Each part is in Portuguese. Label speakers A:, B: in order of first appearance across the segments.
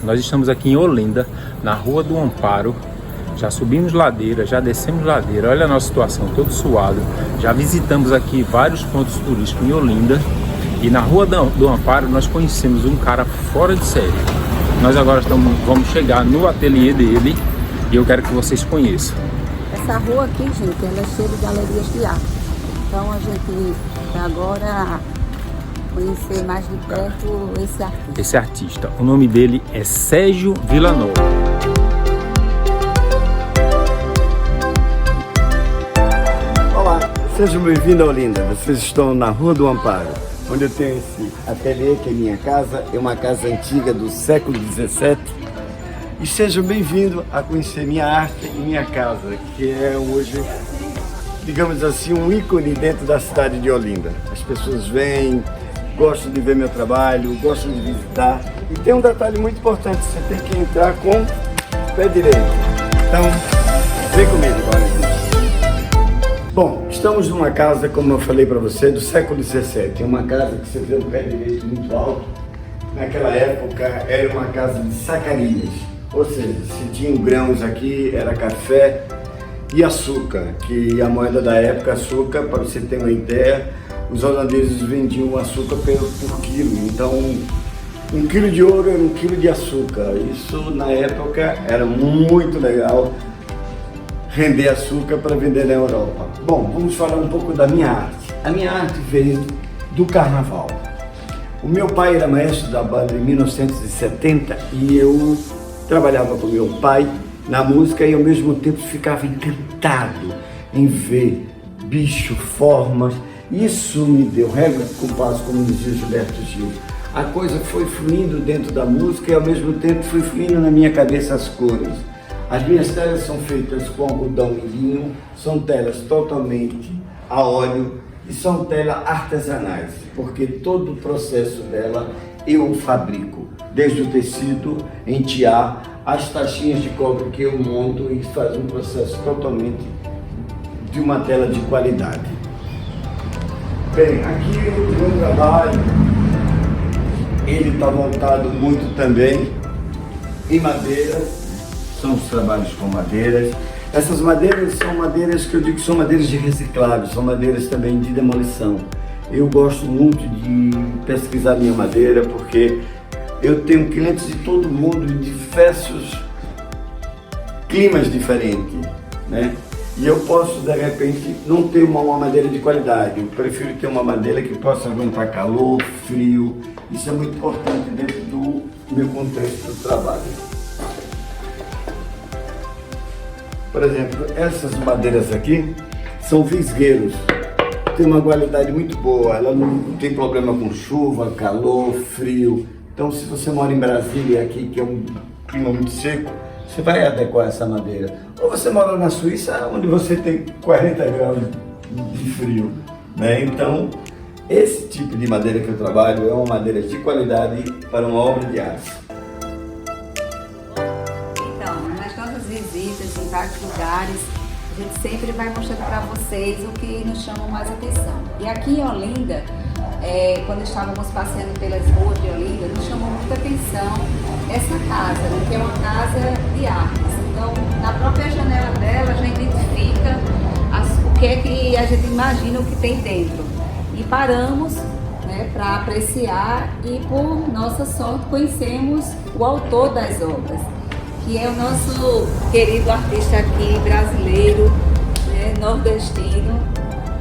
A: Nós estamos aqui em Olinda, na Rua do Amparo. Já subimos ladeira, já descemos ladeira. Olha a nossa situação, todo suado. Já visitamos aqui vários pontos turísticos em Olinda. E na Rua do Amparo nós conhecemos um cara fora de série. Nós agora vamos chegar no ateliê dele e eu quero que vocês conheçam.
B: Essa rua aqui, gente, ela é cheia de galerias de arte. Então a gente vai agora conhecer mais de perto
A: esse artista. O nome dele é Sérgio Villanova.
C: Olá, sejam bem-vindos a Olinda. Vocês estão na Rua do Amparo, onde eu tenho esse ateliê que é minha casa. É uma casa antiga do século XVII. E sejam bem-vindos a conhecer minha arte e minha casa, que é hoje, digamos assim, um ícone dentro da cidade de Olinda. As pessoas vêm, gostam de ver meu trabalho, gostam de visitar. E tem um detalhe muito importante, você tem que entrar com o pé direito. Então, vem comigo agora. Bom, estamos numa casa, como eu falei para você, do século XVII. É uma casa que você vê o pé direito muito alto. Naquela época era uma casa de sacarias. Ou seja, se tinham grãos aqui, era café e açúcar, que a moeda da época, açúcar, para você ter uma ideia, os holandeses vendiam o açúcar por quilo. Então, 1 quilo de ouro era 1 quilo de açúcar. Isso, na época, era muito legal, render açúcar para vender na Europa. Bom, vamos falar um pouco da minha arte. A minha arte veio do carnaval. O meu pai era maestro da banda em 1970 e eu trabalhava com meu pai na música e ao mesmo tempo ficava encantado em ver bicho, formas. Isso me deu regra de compasso, como dizia Gilberto Gil. A coisa foi fluindo dentro da música e ao mesmo tempo foi fluindo na minha cabeça as cores. As minhas telas são feitas com algodão e linho, são telas totalmente a óleo e são telas artesanais, porque todo o processo dela eu fabrico, desde o tecido, entear, as taxinhas de cobre que eu monto e faz um processo totalmente de uma tela de qualidade. Bem, aqui o meu trabalho, ele está montado muito também em madeira, são os trabalhos com madeiras. Essas madeiras são madeiras que eu digo que são madeiras de reciclagem, são madeiras também de demolição. Eu gosto muito de pesquisar minha madeira porque eu tenho clientes de todo mundo, em diversos climas diferentes, né? E eu posso, de repente, não ter uma madeira de qualidade. Eu prefiro ter uma madeira que possa aguentar calor, frio. Isso é muito importante dentro do meu contexto do trabalho. Por exemplo, essas madeiras aqui são visgueiros. Tem uma qualidade muito boa, ela não tem problema com chuva, calor, frio. Então, se você mora em Brasília, aqui, que é um clima muito seco, você vai adequar essa madeira. Ou você mora na Suíça, onde você tem 40 graus de frio, né? Então, esse tipo de madeira que eu trabalho é uma madeira de qualidade para uma obra de arte.
B: Então, nas nossas visitas em vários lugares, a gente sempre vai mostrando para vocês o que nos chama mais atenção. E aqui em Olinda, quando estávamos passeando pelas ruas de Olinda, nos chamou muita atenção essa casa, né, que é uma casa de artes. Então, na própria janela dela, a gente identifica o que é que a gente imagina o que tem dentro. E paramos, né, para apreciar e, por nossa sorte, conhecemos o autor das obras, que é o nosso querido artista aqui, brasileiro, né, nordestino,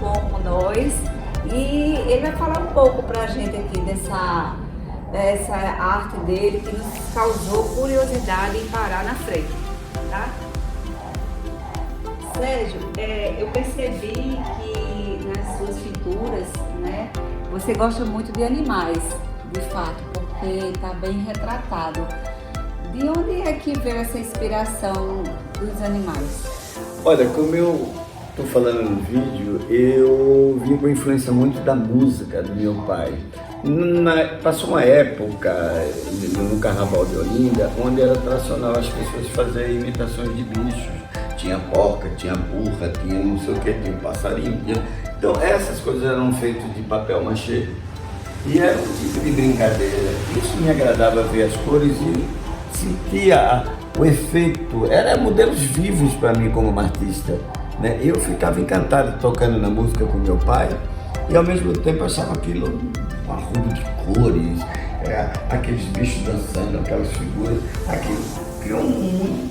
B: como nós. E ele vai falar um pouco pra gente aqui dessa arte dele que nos causou curiosidade em parar na frente, tá? Sérgio, eu percebi que nas suas pinturas, né, você gosta muito de animais, de fato, porque está bem retratado. De onde é que veio essa inspiração dos animais?
C: Olha, como eu estou falando no vídeo, eu vim com influência muito da música do meu pai. Passou uma época no Carnaval de Olinda, onde era tradicional as pessoas fazerem imitações de bichos. Tinha porca, tinha burra, tinha não sei o que, tinha passarinho. Então essas coisas eram feitas de papel machê. E era um tipo de brincadeira. Isso me agradava ver as cores e sentia o efeito, eram modelos vivos para mim como artista, né? Eu ficava encantado tocando na música com meu pai e ao mesmo tempo achava aquilo uma arrumo de cores, aqueles bichos dançando, aquelas figuras, aquilo criou um mundo,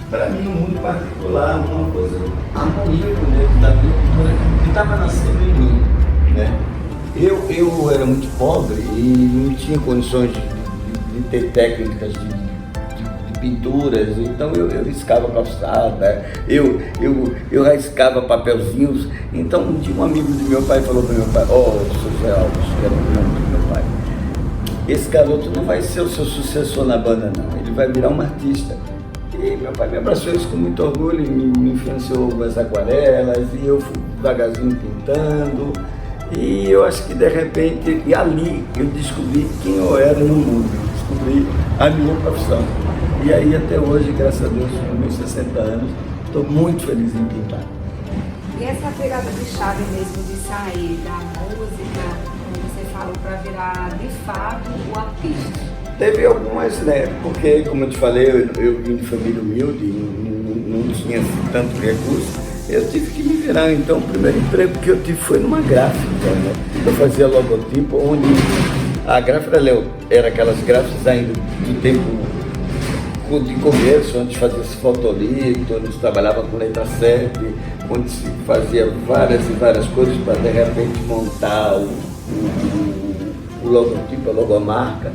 C: para mim, um mundo particular, uma coisa harmônica dentro da minha cultura que estava nascendo em mim, né? Eu era muito pobre e não tinha condições de ter técnicas de pinturas, então eu riscava calçada, eu riscava papelzinhos. Então um dia um amigo de meu pai falou para meu pai, seu Zé Alves, que era o nome do meu pai, esse garoto não vai ser o seu sucessor na banda não, ele vai virar um artista. E meu pai me abraçou isso com muito orgulho, me influenciou algumas aquarelas e eu fui devagarzinho pintando. E eu acho que de repente, e ali eu descobri quem eu era no mundo, descobri a minha profissão. E aí até hoje, graças a Deus, com meus 60 anos, estou muito feliz em pintar.
B: E essa virada de chave mesmo de sair da música, como você falou, para virar de fato o artista?
C: Teve algumas, né? Porque, como eu te falei, eu vim de família humilde, não tinha tanto recurso. Eu tive que me virar, então o primeiro emprego que eu tive foi numa gráfica, né? Eu fazia logotipo, onde a gráfica era aquelas gráficas ainda do tempo de começo, onde fazia-se fotolito, onde se trabalhava com letra 7, onde se fazia várias e várias coisas para de repente montar o logotipo, a logomarca.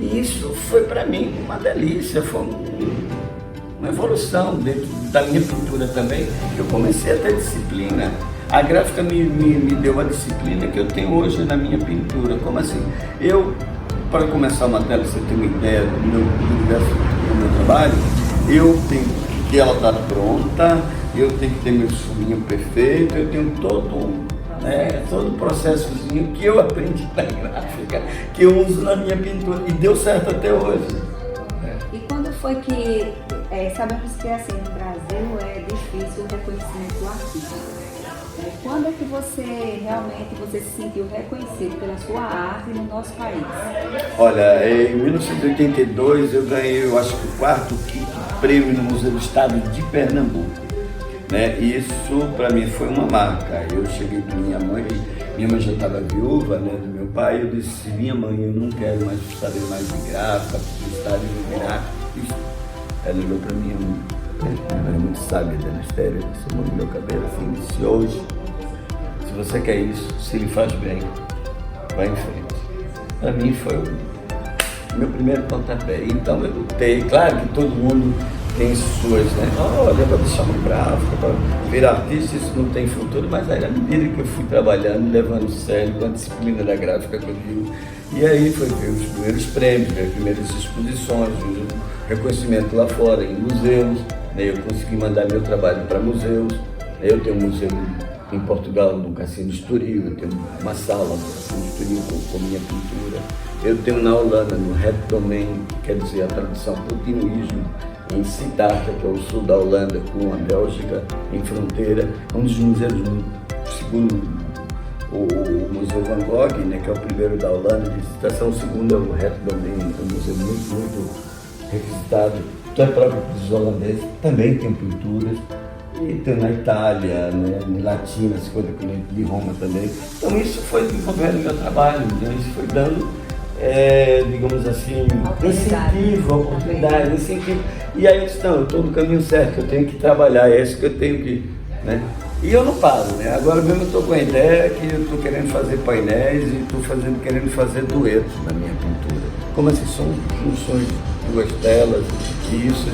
C: E isso foi para mim uma delícia, foi uma evolução dentro da minha pintura também. Eu comecei a ter disciplina. A gráfica me deu a disciplina que eu tenho hoje na minha pintura. Como assim? Para começar uma tela, você ter uma ideia do meu trabalho, eu tenho que ela estar pronta, eu tenho que ter meu esfuminho perfeito, eu tenho todo o processozinho que eu aprendi na gráfica, que eu uso na minha pintura, e deu certo até hoje.
B: E quando foi que, sabemos que assim, no Brasil é difícil o reconhecimento do artista. Quando é que você realmente se sentiu reconhecido pela sua arte no nosso país?
C: Olha, em 1982 eu ganhei, eu acho que o 4º prêmio no Museu do Estado de Pernambuco. Né? Isso para mim foi uma marca. Eu cheguei com minha mãe já estava viúva, né, do meu pai, eu disse, minha mãe, eu não quero mais saber mais de gráfica, publicidade, de gráfica. Ela olhou para mim, ela é muito sábia, Dona Estéreo, somou no meu cabelo assim, disse, hoje, se você quer isso, se lhe faz bem, vai em frente. Para mim foi o meu primeiro pontapé. Então eu lutei, claro que todo mundo tem suas, né? Olha, para deixar uma gráfica, para virar artista, isso não tem futuro, mas aí à medida que eu fui trabalhando, levando sério, com a disciplina da gráfica que eu digo, e aí foi ver os primeiros prêmios, as primeiras exposições, o reconhecimento lá fora, em museus, né? Eu consegui mandar meu trabalho para museus, eu tenho um museu em Portugal, no Cassino de Estoril, eu tenho uma sala no Cassino de Estoril com minha pintura, eu tenho na Holanda, no Het Domein, quer dizer, a tradução continuismo, em Sittard, que é o sul da Holanda, com a Bélgica, em fronteira, um dos museus, segundo o Museu Van Gogh, né, que é o primeiro da Holanda de visitação, o segundo é o Het Domein, um museu muito, muito revisitado. Então, é próprio dos holandeses, também tem pinturas, e tem na Itália, né, em Latina, de Roma também. Então isso foi desenvolvendo o meu trabalho, né, isso foi dando, digamos assim, incentivo, oportunidade, incentivo. E aí eu disse, não, eu estou no caminho certo, eu tenho que trabalhar, é isso que eu tenho que, né? E eu não paro, né? Agora mesmo eu estou com a ideia que eu estou querendo fazer painéis e estou querendo fazer duetos na minha pintura. Como assim, são funções de 2 telas, e isso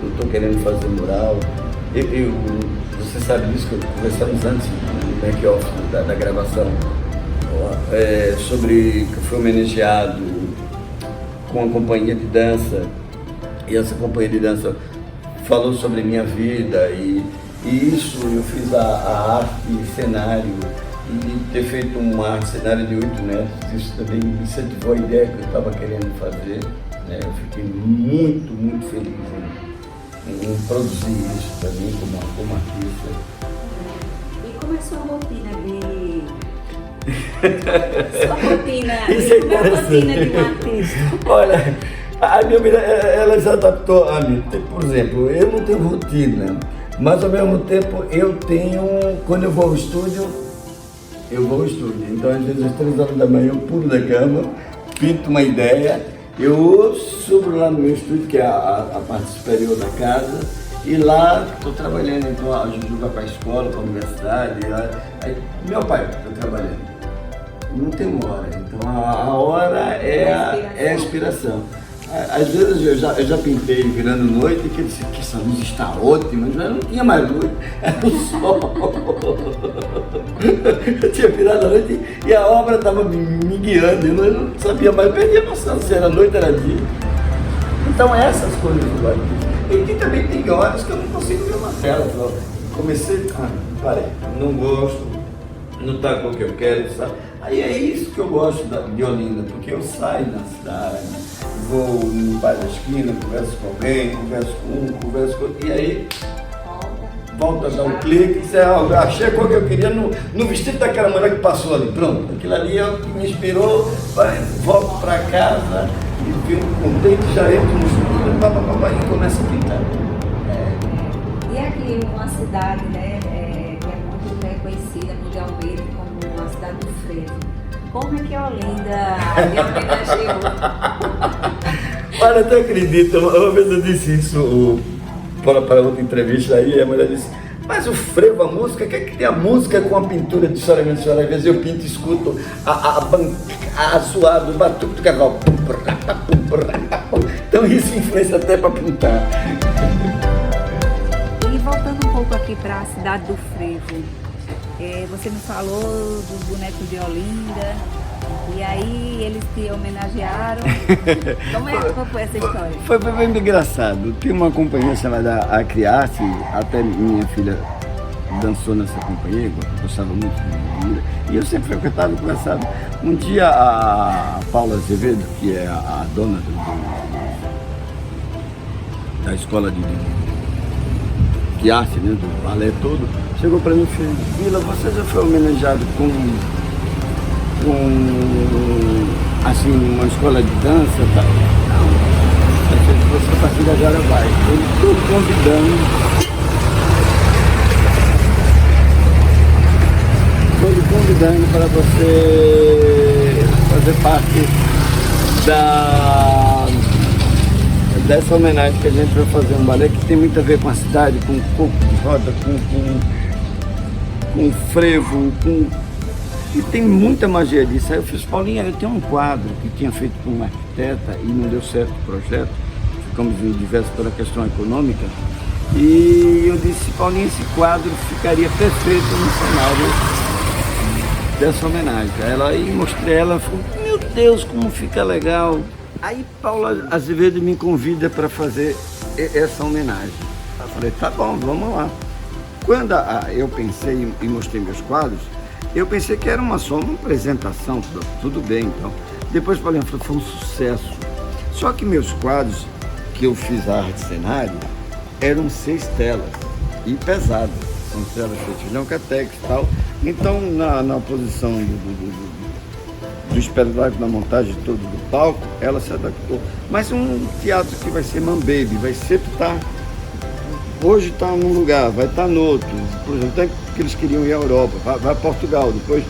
C: eu estou querendo fazer mural. Você sabe disso, que conversamos antes no make-off da gravação, sobre que eu fui homenageado com uma companhia de dança, e essa companhia de dança falou sobre minha vida, e isso eu fiz a arte cenário, e ter feito uma arte cenário de 8 metros, isso também me incentivou a ideia que eu estava querendo fazer, né? Eu fiquei muito, muito feliz em produzir isso para mim como artista.
B: E como é a sua rotina de... sua rotina,
C: Isso é
B: a rotina de um artista?
C: Olha, A minha mulher, ela se adaptou a mim. Por exemplo, eu não tenho rotina, mas ao mesmo tempo eu tenho, quando eu vou ao estúdio, Então às vezes às 3 horas da manhã eu pulo da cama, pinto uma ideia, eu subo lá no meu estúdio, que é a parte superior da casa, e lá estou trabalhando, então a Juju vai para a escola, para a universidade, aí meu pai está trabalhando. Não tem hora, então a hora é a inspiração. Às vezes eu já pintei virando noite, que eu disse que essa luz está ótima, mas não tinha mais luz, era o sol. Eu tinha virado a noite e a obra estava me guiando, eu não sabia mais, perdi a noção se era noite ou era dia. Então essas coisas eu gosto. E também tem horas que eu não consigo ver uma tela. Comecei, parei, não gosto, não está com o que eu quero, sabe? Aí é isso que eu gosto de Olinda, porque eu saio na cidade, vou no bar da esquina, converso com alguém, converso com um, converso com outro, e aí volto a dar um clique, achei a cor que eu queria no vestido daquela mulher que passou ali, pronto, aquilo ali é o que me inspirou, volto para casa e fico contente, já entro no estúdio e começo a pintar.
B: E aqui uma cidade, né, que é muito reconhecida mundialmente como a cidade do frevo. Como é que Olinda me homenageou?
C: Olha, tu acredita, uma vez eu disse isso para outra entrevista aí, a mulher disse, mas o frevo, a música, o que é que tem a música com a pintura de choramento de chorar? Às vezes eu pinto e escuto a zoada, o batuque do cavalo. Então isso influencia até para pintar.
B: E voltando um pouco aqui para a cidade do frevo, você me falou dos bonecos de Olinda, e aí eles te homenagearam. Como foi essa história?
C: Foi bem engraçado. Tem uma companhia chamada Acriarte, até minha filha dançou nessa companhia, gostava muito de Olinda, e eu sempre frequentava e conversava. Um dia a Paula Azevedo, que é a dona da escola de arte, né, do balé todo, chegou para mim e falou, Vila, você já foi homenageado com assim, uma escola de dança? Tá? Não, você a partir de agora vai. Eu estou convidando para você fazer parte dessa homenagem que a gente vai fazer, um balé que tem muito a ver com a cidade, com o corpo de roda, com o frevo, e tem muita magia disso. Aí eu fiz, Paulinha, eu tenho um quadro que tinha feito com uma arquiteta e não deu certo o projeto, ficamos em diversos pela questão econômica, e eu disse, Paulinha, esse quadro ficaria perfeito no cenário dessa homenagem. Aí mostrei ela, falou, meu Deus, como fica legal. Aí Paula Azevedo me convida para fazer essa homenagem. Eu falei, tá bom, vamos lá. Quando eu pensei e mostrei meus quadros, eu pensei que era só uma apresentação, tudo bem, então. Depois Paulinha falou, foi um sucesso. Só que meus quadros, que eu fiz a arte cenário, eram 6 telas e pesadas. São telas feitas de Loncatex e tal. Então, na posição do espetáculo, na montagem toda do palco, ela se adaptou. Mas um teatro que vai ser Mambebe, vai sempre estar... Hoje está num lugar, vai estar no outro. Por exemplo, até que eles queriam ir à Europa, vai a Portugal, depois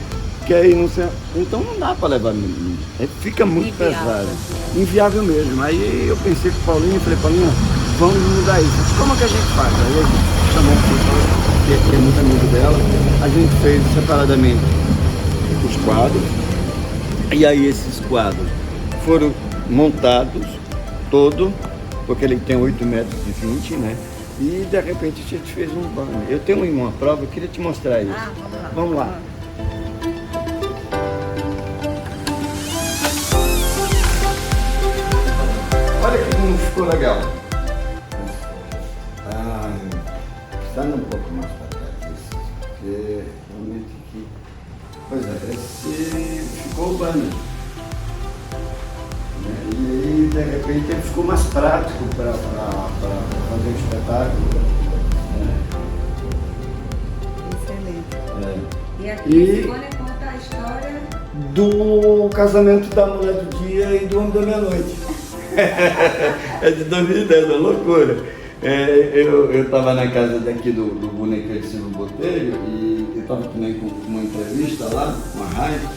C: quer ir, não sei... Então não dá para levar menino. Fica muito pesado. Inviável mesmo. Aí eu pensei com o Paulinho, falei, Paulinho, vamos mudar isso. Mas como é que a gente faz? Aí a gente chamou uma pessoa que é muito amigo dela, a gente fez separadamente os quadros. E aí esses quadros foram montados todo, porque ele tem 8,20 metros, né? E de repente a gente fez um banner. Eu tenho uma prova, eu queria te mostrar isso. Vamos lá. Olha que como ficou legal. Está um pouco mais para trás isso, porque realmente aqui... Pois é, esse ficou o banner. E aí, de repente, ele ficou mais prático para fazer o espetáculo.
B: Excelente. E aqui esse banner conta a história
C: do casamento da mulher do dia e do homem da meia-noite. É de 2010, é uma loucura. Eu estava na casa daqui do bonequeiro Silvio Botelho e eu estava também com uma entrevista lá, uma rádio,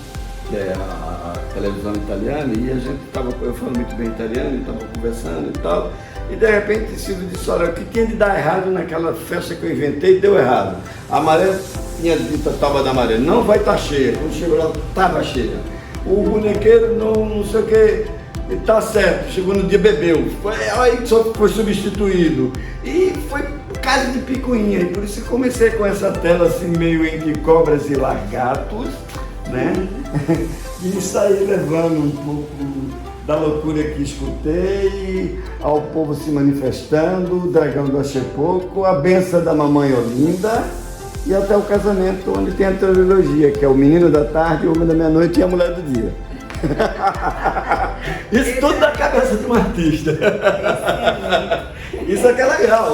C: que é a televisão italiana, e a gente eu falo muito bem italiano, estava conversando e tal, e de repente Silvio disse, olha, o que tinha de dar errado naquela festa que eu inventei, deu errado. A maré tinha dito a tábua da maré, não vai estar cheia, quando chegou lá, estava cheia. O bonequeiro não sei o que, tá certo, chegou no dia, bebeu, aí só foi substituído. E foi casa de picuinha, e por isso eu comecei com essa tela assim, meio entre cobras e lagartos, né? E saí levando um pouco da loucura que escutei, ao povo se manifestando, o dragão do Axepouco, a benção da mamãe Olinda, e até o casamento, onde tem a trilogia, que é o menino da tarde, o homem da meia-noite e a mulher do dia. Isso tudo na cabeça de um artista. Isso é que é legal.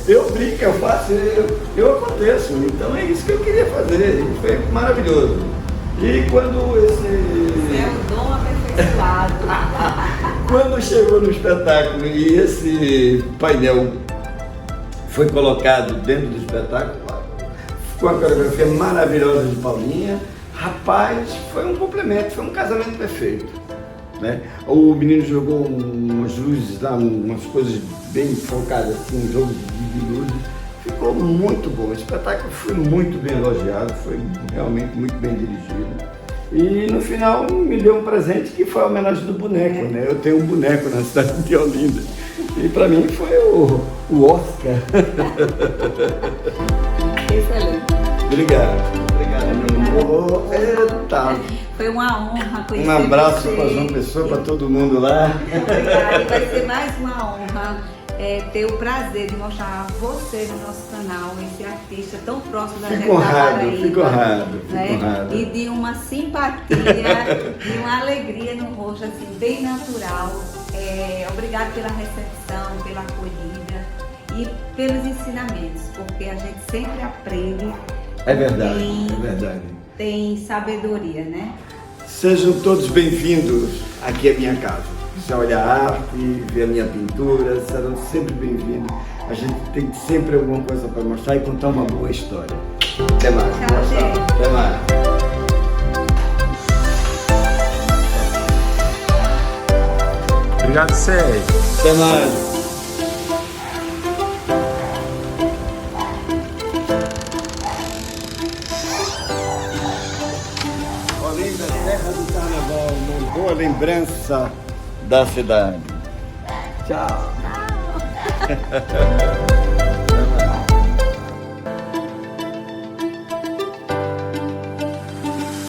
C: Eu brinco, eu faço, eu aconteço. Então é isso que eu queria fazer. E foi maravilhoso. E quando esse...
B: É o dom aperfeiçoado.
C: Quando chegou no espetáculo e esse painel foi colocado dentro do espetáculo, com a coreografia maravilhosa de Paulinha, rapaz, foi um complemento, foi um casamento perfeito, né? O menino jogou umas luzes lá, umas coisas bem focadas, assim, um jogo de luzes, ficou muito bom. O espetáculo foi muito bem elogiado, foi realmente muito bem dirigido. E no final me deu um presente que foi a homenagem do boneco, né? Eu tenho um boneco na cidade de Olinda. E para mim foi o Oscar.
B: Excelente.
C: Obrigado, meu amor. Eita.
B: Foi uma honra conhecer
C: Um abraço
B: você.
C: para João Pessoa, para todo mundo lá.
B: Obrigada. E vai ser mais uma honra ter o prazer de mostrar você no nosso canal, esse artista tão próximo da gente da Paraíba.
C: Fico honrado.
B: E de uma simpatia, de uma alegria no rosto, assim, bem natural. Obrigado pela recepção, pela acolhida e pelos ensinamentos, porque a gente sempre aprende.
C: É verdade, é verdade.
B: Tem sabedoria, né?
C: Sejam todos bem-vindos aqui à minha casa. Se olhar a arte, ver a minha pintura, serão sempre bem-vindos. A gente tem sempre alguma coisa para mostrar e contar uma boa história. Até mais.
B: Tchau, gente.
C: Até mais.
A: Obrigado, Sérgio.
C: Até mais. Olinda, terra do carnaval, uma boa lembrança da cidade. Tchau.